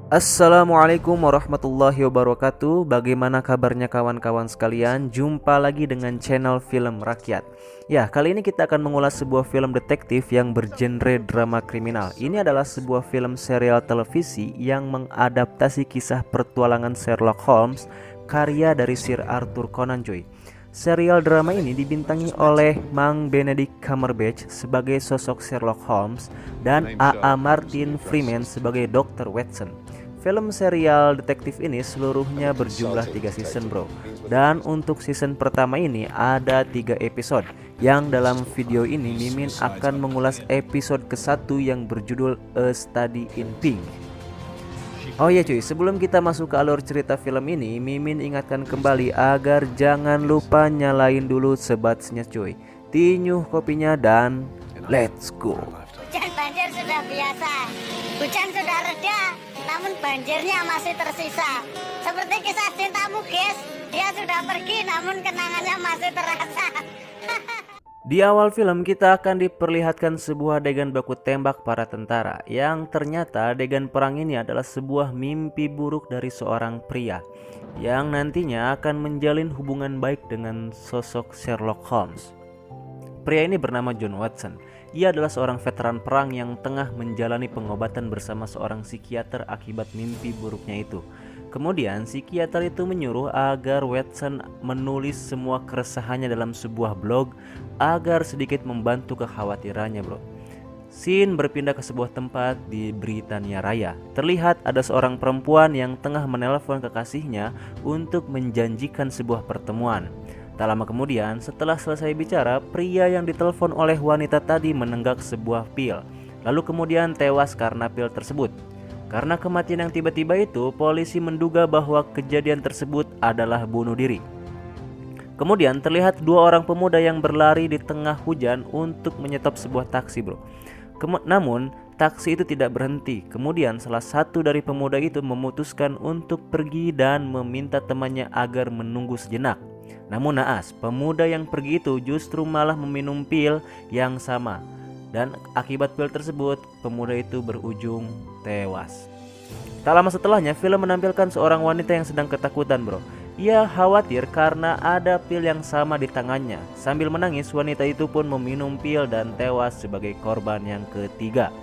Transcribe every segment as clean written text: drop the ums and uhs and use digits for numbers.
Assalamualaikum warahmatullahi wabarakatuh. Bagaimana kabarnya kawan-kawan sekalian? Jumpa lagi dengan channel Film Rakyat. Ya, kali ini kita akan mengulas sebuah film detektif yang bergenre drama kriminal. Ini adalah sebuah film serial televisi yang mengadaptasi kisah petualangan Sherlock Holmes karya dari Sir Arthur Conan Doyle. Serial drama ini dibintangi oleh Mang Benedict Cumberbatch sebagai sosok Sherlock Holmes dan A.A. Martin Freeman sebagai Dr. Watson. Film serial detektif ini seluruhnya berjumlah 3 season bro. Dan untuk season pertama ini ada 3 episode. Yang dalam video ini Mimin akan mengulas episode ke-1 yang berjudul A Study in Pink. Oh ya cuy, sebelum kita masuk ke alur cerita film ini, Mimin ingatkan kembali agar jangan lupa nyalain dulu sebatsnya cuy. Tinyuh kopinya dan let's go. Hujan banjir sudah biasa, hujan sudah reda, namun banjirnya masih tersisa. Seperti kisah cintamu guys, dia sudah pergi namun kenangannya masih terasa. Di awal film kita akan diperlihatkan sebuah adegan baku tembak para tentara, yang ternyata adegan perang ini adalah sebuah mimpi buruk dari seorang pria yang nantinya akan menjalin hubungan baik dengan sosok Sherlock Holmes. Pria ini bernama John Watson. Ia adalah seorang veteran perang yang tengah menjalani pengobatan bersama seorang psikiater akibat mimpi buruknya itu. Kemudian psikiater itu menyuruh agar Watson menulis semua keresahannya dalam sebuah blog agar sedikit membantu kekhawatirannya bro. Scene berpindah ke sebuah tempat di Britania Raya. Terlihat ada seorang perempuan yang tengah menelpon kekasihnya untuk menjanjikan sebuah pertemuan. Tak lama kemudian, setelah selesai bicara, pria yang ditelepon oleh wanita tadi menenggak sebuah pil, lalu kemudian tewas karena pil tersebut. Karena kematian yang tiba-tiba itu, polisi menduga bahwa kejadian tersebut adalah bunuh diri. Kemudian terlihat 2 orang pemuda yang berlari di tengah hujan untuk menyetop sebuah taksi bro. Namun taksi itu tidak berhenti. Kemudian salah satu dari pemuda itu memutuskan untuk pergi dan meminta temannya agar menunggu sejenak. Namun naas, pemuda yang pergi itu justru malah meminum pil yang sama. Dan akibat pil tersebut, pemuda itu berujung tewas. Tak lama setelahnya, film menampilkan seorang wanita yang sedang ketakutan bro. Ia khawatir karena ada pil yang sama di tangannya. Sambil menangis, wanita itu pun meminum pil dan tewas sebagai korban yang ketiga.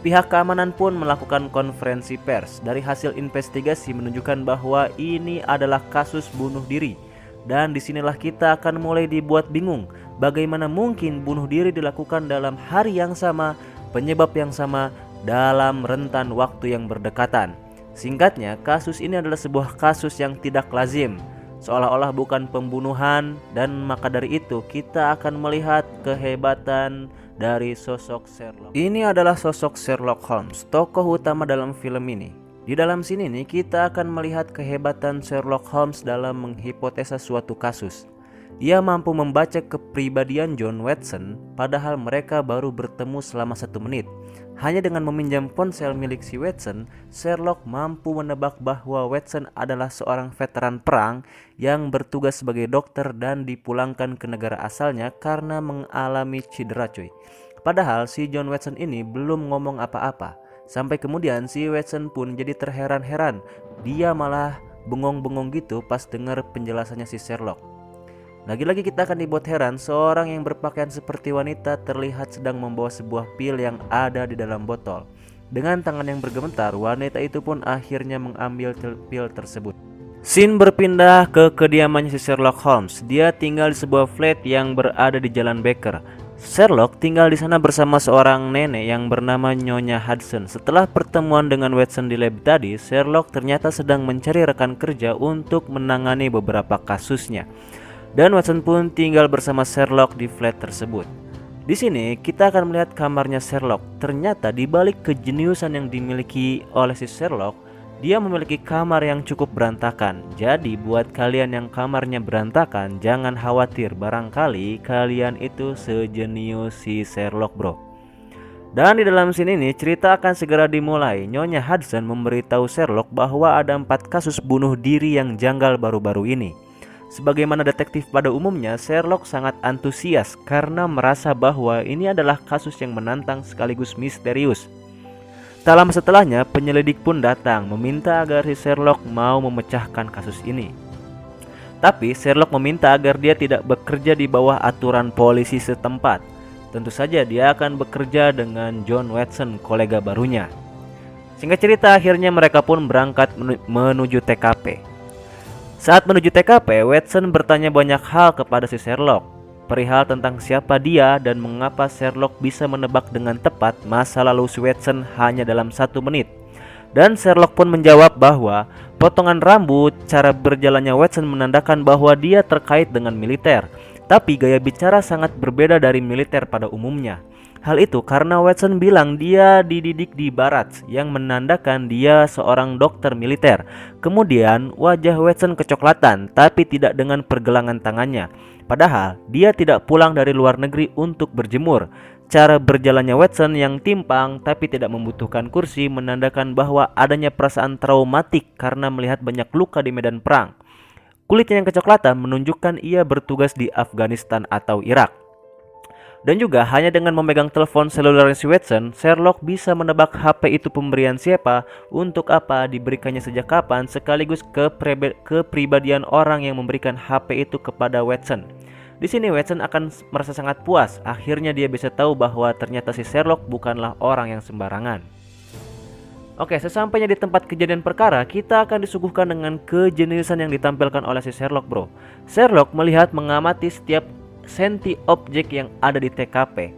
Pihak keamanan pun melakukan konferensi pers. Dari hasil investigasi menunjukkan bahwa ini adalah kasus bunuh diri. Dan disinilah kita akan mulai dibuat bingung. Bagaimana mungkin bunuh diri dilakukan dalam hari yang sama, penyebab yang sama, dalam rentan waktu yang berdekatan. Singkatnya, kasus ini adalah sebuah kasus yang tidak lazim, seolah-olah bukan pembunuhan, dan maka dari itu kita akan melihat kehebatan dari sosok Sherlock. Ini adalah sosok Sherlock Holmes, tokoh utama dalam film ini. Di dalam sini nih kita akan melihat kehebatan Sherlock Holmes dalam menghipotesa suatu kasus. Ia mampu membaca kepribadian John Watson padahal mereka baru bertemu selama 1 menit. Hanya dengan meminjam ponsel milik si Watson, Sherlock mampu menebak bahwa Watson adalah seorang veteran perang yang bertugas sebagai dokter dan dipulangkan ke negara asalnya karena mengalami cedera cuy. Padahal si John Watson ini belum ngomong apa-apa. Sampai kemudian si Watson pun jadi terheran-heran. Dia malah bengong-bengong gitu pas dengar penjelasannya si Sherlock. Lagi-lagi kita akan dibuat heran, seorang yang berpakaian seperti wanita terlihat sedang membawa sebuah pil yang ada di dalam botol. Dengan tangan yang bergemetar, wanita itu pun akhirnya mengambil pil tersebut. Scene berpindah ke kediamannya si Sherlock Holmes. Dia tinggal di sebuah flat yang berada di Jalan Baker. Sherlock tinggal di sana bersama seorang nenek yang bernama Nyonya Hudson. Setelah pertemuan dengan Watson di lab tadi, Sherlock ternyata sedang mencari rekan kerja untuk menangani beberapa kasusnya. Dan Watson pun tinggal bersama Sherlock di flat tersebut. Di sini kita akan melihat kamarnya Sherlock. Ternyata di balik kejeniusan yang dimiliki oleh si Sherlock, dia memiliki kamar yang cukup berantakan. Jadi buat kalian yang kamarnya berantakan, jangan khawatir, barangkali kalian itu sejenius si Sherlock bro. Dan di dalam scene ini cerita akan segera dimulai. Nyonya Hudson memberitahu Sherlock bahwa ada 4 kasus bunuh diri yang janggal baru-baru ini. Sebagaimana detektif pada umumnya, Sherlock sangat antusias karena merasa bahwa ini adalah kasus yang menantang sekaligus misterius. Tak lama setelahnya, penyelidik pun datang meminta agar si Sherlock mau memecahkan kasus ini. Tapi Sherlock meminta agar dia tidak bekerja di bawah aturan polisi setempat. Tentu saja dia akan bekerja dengan John Watson, kolega barunya. Singkat cerita, akhirnya mereka pun berangkat menuju TKP. Saat menuju TKP, Watson bertanya banyak hal kepada si Sherlock. Perihal tentang siapa dia dan mengapa Sherlock bisa menebak dengan tepat masa lalu si Watson hanya dalam 1 menit. Dan Sherlock pun menjawab bahwa potongan rambut, cara berjalannya Watson menandakan bahwa dia terkait dengan militer. Tapi gaya bicara sangat berbeda dari militer pada umumnya. Hal itu karena Watson bilang dia dididik di Barracks, yang menandakan dia seorang dokter militer. Kemudian wajah Watson kecoklatan, tapi tidak dengan pergelangan tangannya. Padahal dia tidak pulang dari luar negeri untuk berjemur. Cara berjalannya Watson yang timpang tapi tidak membutuhkan kursi menandakan bahwa adanya perasaan traumatik karena melihat banyak luka di medan perang. Kulitnya yang kecoklatan menunjukkan ia bertugas di Afghanistan atau Irak. Dan juga hanya dengan memegang telepon seluler si Watson, Sherlock bisa menebak HP itu pemberian siapa, untuk apa, diberikannya sejak kapan, sekaligus kepribadian orang yang memberikan HP itu kepada Watson. Di sini Watson akan merasa sangat puas. Akhirnya dia bisa tahu bahwa ternyata si Sherlock bukanlah orang yang sembarangan. Oke, sesampainya di tempat kejadian perkara, kita akan disuguhkan dengan kejeniusan yang ditampilkan oleh si Sherlock, bro. Sherlock melihat mengamati setiap senti objek yang ada di TKP,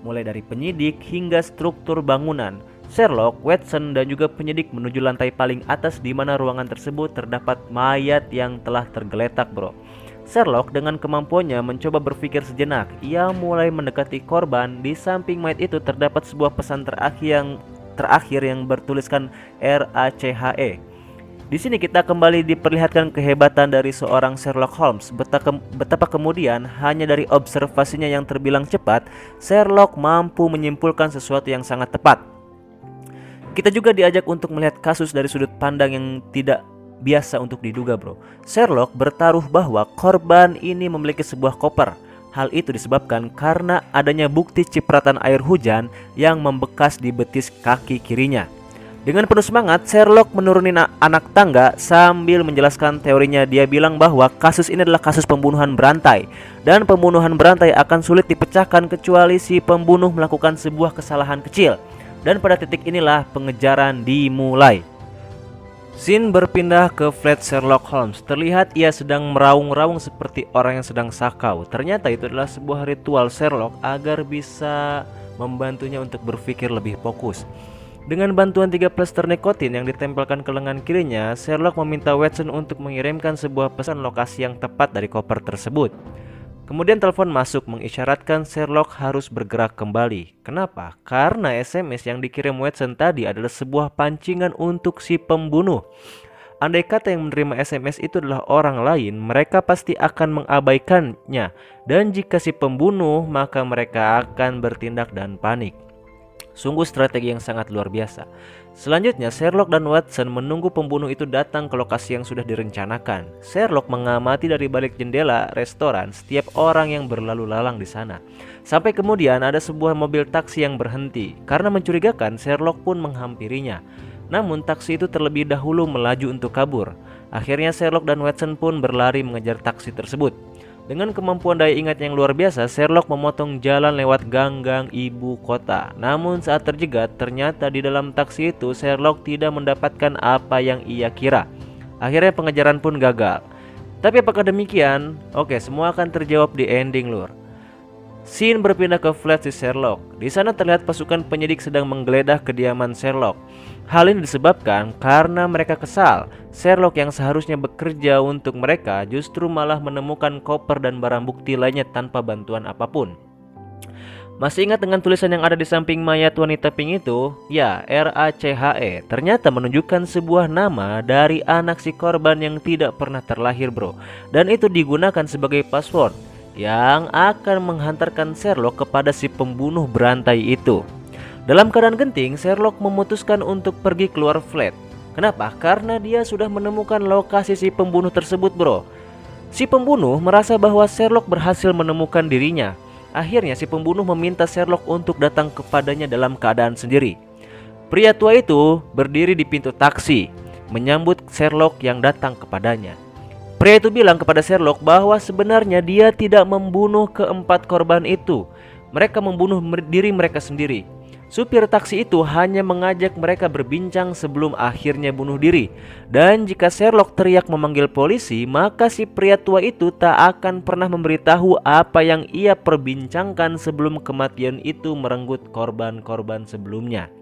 mulai dari penyidik hingga struktur bangunan. Sherlock, Watson, dan juga penyidik menuju lantai paling atas di mana ruangan tersebut terdapat mayat yang telah tergeletak, bro. Sherlock dengan kemampuannya mencoba berpikir sejenak. Ia mulai mendekati korban. Di samping mayat itu terdapat sebuah pesan terakhir yang bertuliskan RACHE. Di sini kita kembali diperlihatkan kehebatan dari seorang Sherlock Holmes. Betapa kemudian hanya dari observasinya yang terbilang cepat, Sherlock mampu menyimpulkan sesuatu yang sangat tepat. Kita juga diajak untuk melihat kasus dari sudut pandang yang tidak biasa untuk diduga, bro. Sherlock bertaruh bahwa korban ini memiliki sebuah koper. Hal itu disebabkan karena adanya bukti cipratan air hujan yang membekas di betis kaki kirinya. Dengan penuh semangat, Sherlock menuruni anak tangga sambil menjelaskan teorinya. Dia bilang bahwa kasus ini adalah kasus pembunuhan berantai, dan pembunuhan berantai akan sulit dipecahkan kecuali si pembunuh melakukan sebuah kesalahan kecil. Dan pada titik inilah pengejaran dimulai. Scene berpindah ke flat Sherlock Holmes. Terlihat ia sedang meraung-raung seperti orang yang sedang sakau. Ternyata itu adalah sebuah ritual Sherlock agar bisa membantunya untuk berpikir lebih fokus. Dengan bantuan 3 plester nikotin yang ditempelkan ke lengan kirinya, Sherlock meminta Watson untuk mengirimkan sebuah pesan lokasi yang tepat dari koper tersebut. Kemudian telepon masuk mengisyaratkan Sherlock harus bergerak kembali. Kenapa? Karena SMS yang dikirim Watson tadi adalah sebuah pancingan untuk si pembunuh. Andai kata yang menerima SMS itu adalah orang lain, mereka pasti akan mengabaikannya. Dan jika si pembunuh, maka mereka akan bertindak dan panik. Sungguh strategi yang sangat luar biasa. Selanjutnya, Sherlock dan Watson menunggu pembunuh itu datang ke lokasi yang sudah direncanakan. Sherlock mengamati dari balik jendela restoran setiap orang yang berlalu lalang di sana. Sampai kemudian ada sebuah mobil taksi yang berhenti. Karena mencurigakan, Sherlock pun menghampirinya. Namun taksi itu terlebih dahulu melaju untuk kabur. Akhirnya Sherlock dan Watson pun berlari mengejar taksi tersebut. Dengan kemampuan daya ingat yang luar biasa, Sherlock memotong jalan lewat gang-gang ibu kota. Namun saat terjegat, ternyata di dalam taksi itu Sherlock tidak mendapatkan apa yang ia kira. Akhirnya pengejaran pun gagal. Tapi apakah demikian? Oke, semua akan terjawab di ending, lur. Scene berpindah ke flat si Sherlock. Di sana terlihat pasukan penyidik sedang menggeledah kediaman Sherlock. Hal ini disebabkan karena mereka kesal. Sherlock yang seharusnya bekerja untuk mereka justru malah menemukan koper dan barang bukti lainnya tanpa bantuan apapun. Masih ingat dengan tulisan yang ada di samping mayat wanita pink itu? Ya, RACHE. Ternyata menunjukkan sebuah nama dari anak si korban yang tidak pernah terlahir, bro. Dan itu digunakan sebagai password yang akan menghantarkan Sherlock kepada si pembunuh berantai itu. Dalam keadaan genting, Sherlock memutuskan untuk pergi keluar flat. Kenapa? Karena dia sudah menemukan lokasi si pembunuh tersebut, bro. Si pembunuh merasa bahwa Sherlock berhasil menemukan dirinya. Akhirnya si pembunuh meminta Sherlock untuk datang kepadanya dalam keadaan sendiri. Pria tua itu berdiri di pintu taksi, menyambut Sherlock yang datang kepadanya. Pria itu bilang kepada Sherlock bahwa sebenarnya dia tidak membunuh keempat korban itu. Mereka membunuh diri mereka sendiri. Supir taksi itu hanya mengajak mereka berbincang sebelum akhirnya bunuh diri. Dan jika Sherlock teriak memanggil polisi, maka si pria tua itu tak akan pernah memberitahu apa yang ia perbincangkan sebelum kematian itu merenggut korban-korban sebelumnya.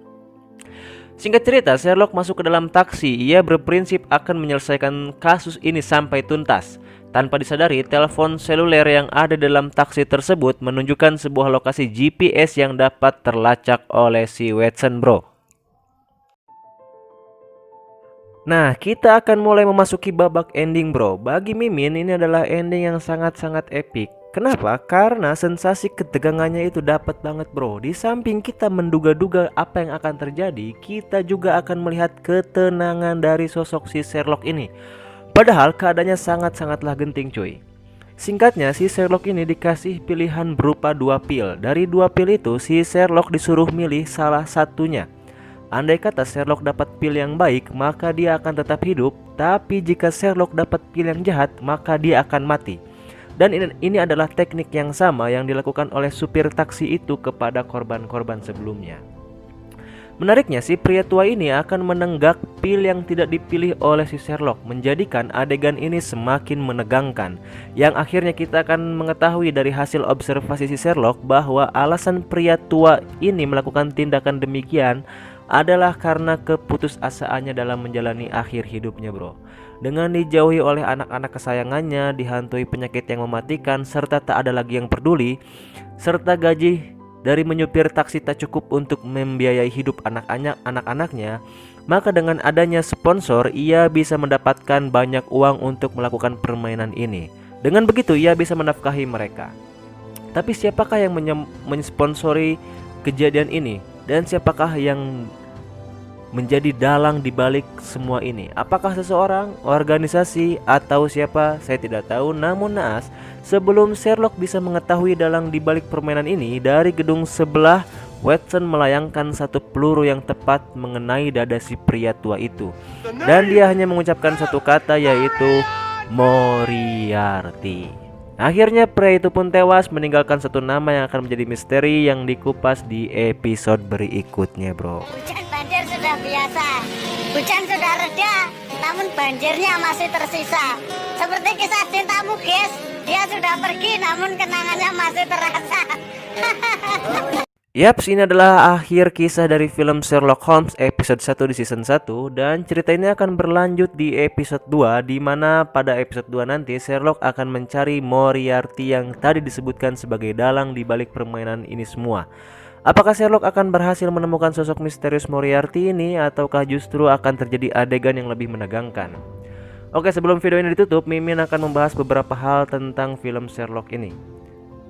Singkat cerita, Sherlock masuk ke dalam taksi. Ia berprinsip akan menyelesaikan kasus ini sampai tuntas. Tanpa disadari, telepon seluler yang ada dalam taksi tersebut menunjukkan sebuah lokasi GPS yang dapat terlacak oleh si Watson, bro. Nah, kita akan mulai memasuki babak ending, bro. Bagi Mimin, ini adalah ending yang sangat-sangat epic. Kenapa? Karena sensasi ketegangannya itu dapat banget, bro. Di samping kita menduga-duga apa yang akan terjadi, kita juga akan melihat ketenangan dari sosok si Sherlock ini. Padahal keadaannya sangat-sangatlah genting, cuy. Singkatnya, si Sherlock ini dikasih pilihan berupa 2 pil. Dari 2 pil itu, si Sherlock disuruh milih salah satunya. Andai kata Sherlock dapat pil yang baik, maka dia akan tetap hidup. Tapi jika Sherlock dapat pil yang jahat, maka dia akan mati. Dan ini adalah teknik yang sama yang dilakukan oleh supir taksi itu kepada korban-korban sebelumnya. Menariknya, si pria tua ini akan menenggak pil yang tidak dipilih oleh si Sherlock, menjadikan adegan ini semakin menegangkan. Yang akhirnya kita akan mengetahui dari hasil observasi si Sherlock bahwa alasan pria tua ini melakukan tindakan demikian adalah karena keputusasaannya dalam menjalani akhir hidupnya, bro. Dengan dijauhi oleh anak-anak kesayangannya, dihantui penyakit yang mematikan, serta tak ada lagi yang peduli, serta gaji dari menyupir taksi tak cukup untuk membiayai hidup anak-anaknya, maka dengan adanya sponsor, ia bisa mendapatkan banyak uang untuk melakukan permainan ini. Dengan begitu, ia bisa menafkahi mereka. Tapi siapakah yang mensponsori kejadian ini? Dan siapakah yang menjadi dalang di balik semua ini? Apakah seseorang, organisasi, atau siapa? Saya tidak tahu. Namun naas, sebelum Sherlock bisa mengetahui dalang di balik permainan ini, dari gedung sebelah, Watson melayangkan satu peluru yang tepat mengenai dada si pria tua itu. Dan dia hanya mengucapkan satu kata, yaitu Moriarty. Akhirnya pria itu pun tewas, meninggalkan satu nama yang akan menjadi misteri yang dikupas di episode berikutnya, bro. Hujan banjir sudah biasa. Hujan sudah reda, namun banjirnya masih tersisa. Seperti kisah cintamu, guys. Dia sudah pergi, namun kenangannya masih terasa. Yaps, ini adalah akhir kisah dari film Sherlock Holmes episode 1 di season 1. Dan cerita ini akan berlanjut di episode 2, di mana pada episode 2 nanti Sherlock akan mencari Moriarty yang tadi disebutkan sebagai dalang di balik permainan ini semua. Apakah Sherlock akan berhasil menemukan sosok misterius Moriarty ini, ataukah justru akan terjadi adegan yang lebih menegangkan? Oke, sebelum video ini ditutup, Mimin akan membahas beberapa hal tentang film Sherlock ini.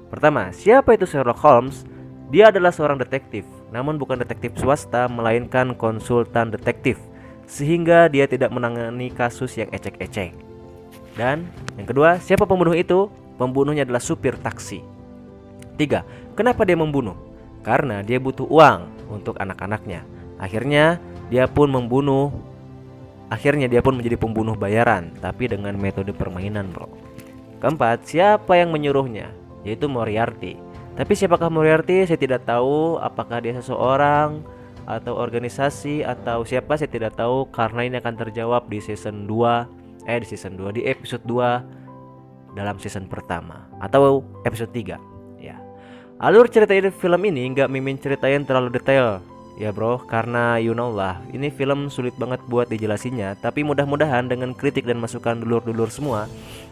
Pertama, siapa itu Sherlock Holmes? Dia adalah seorang detektif, namun bukan detektif swasta, melainkan konsultan detektif, sehingga dia tidak menangani kasus yang ecek-ecek. Dan yang kedua, siapa pembunuh itu? Pembunuhnya adalah supir taksi. 3. Kenapa dia membunuh? Karena dia butuh uang untuk anak-anaknya. Akhirnya dia pun menjadi pembunuh bayaran, tapi dengan metode permainan, bro. Keempat, siapa yang menyuruhnya? Yaitu Moriarty. Tapi siapakah Moriarty? Saya tidak tahu. Apakah dia seseorang atau organisasi atau siapa, saya tidak tahu, karena ini akan terjawab di season 2 di episode 2 dalam season pertama atau episode 3 ya. Alur cerita film ini nggak Mimin ceritain terlalu detail ya, bro, karena you know lah, ini film sulit banget buat dijelasinnya. Tapi mudah-mudahan dengan kritik dan masukan dulur-dulur semua,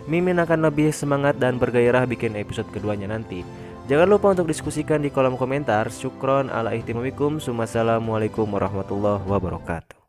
Mimin akan lebih semangat dan bergairah bikin episode keduanya nanti. Jangan lupa untuk diskusikan di kolom komentar. Syukron ala ihtimamikum. Wassalamualaikum warahmatullahi wabarakatuh.